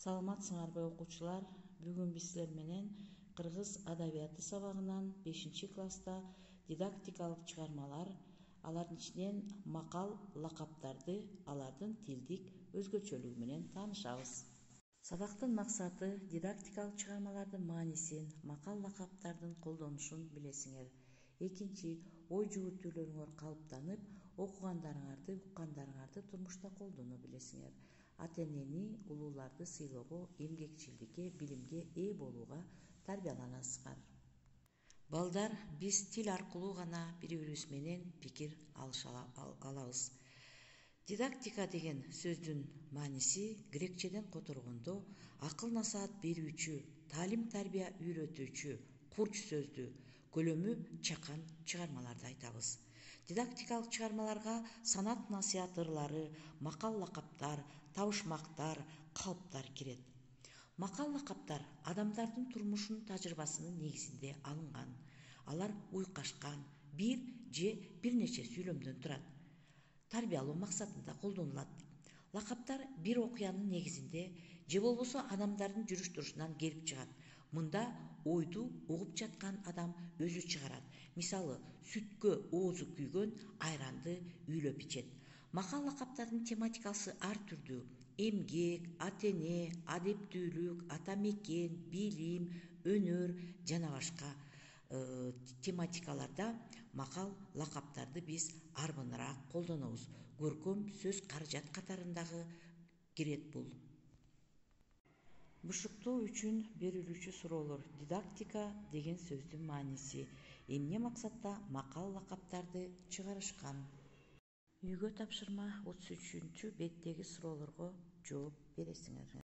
Саламатсыңарбы окуучулар? Бүгүн биз силер менен кыргыз адабияты сабагынан 5-класста дидактикалык чыгармалар, алардын ичинен макал лакаптарды, алардын тилдик өзгөчөлүгү менен таанышабыз. Сабактын максаты дидактикалык чыгармалардын маанисин, макал лакаптардын колдонушун билесиңер. Экинчи, ой жүгүртүүлөрүңөр калыптанып, окугандарыңарды, уккандарыңарды турмушта колдоно билесиңер. Ата-энени, улууларды сыйлоого, эмгекчилдикке, билимге ээ болууга тарбияланасыздар. Балдар, биз тил аркылуу гана бири-бирибиз менен пикир алабыз. Дидактика деген сөздүн мааниси грекчеден которгондо акыл-насаат берүүчү, таалим-тарбия үйрөтүүчү, курч сөздү, көлөмү чакан чыгармаларды айтабыз. Дидактикалык чыгармаларга санат насыят ырлары, макал лакаптар, табышмактар, калыптар кирет. Макал лакаптар адамдардын турмушунун тажрыйбасынын негизинде алынган. Алар уйкашкан, бир же бир нече сүйлөмдөн турат. Тарбиялоо максатында колдонулат. Лакаптар бир окуянын негизинде же болбосо адамдардын жүрүш-турушунан келип чыгат. Мында ойду угуп жаткан адам өзү чыгарат. Мисалы, сүткө оозу күйгөн айранды үйлөп ичет. Макал лакаптардын тематикасы ар түрдүү. Эмгек, ата-эне, адептүүлүк, ата мекен, билим, өнөр жана башка тематикаларда макал лакаптарды биз арбыныраак колдонобуз. Көркөм сөз каражат катарындагы кирет бул. Бушуктоо үчүн берилүүчү суроолор. Дидактика деген сөздүн мааниси. Эмне максатта макал лакаптарды чыгарышкан? Үйгө тапшырма 33-беттеги суроолорго жооп бересиңер.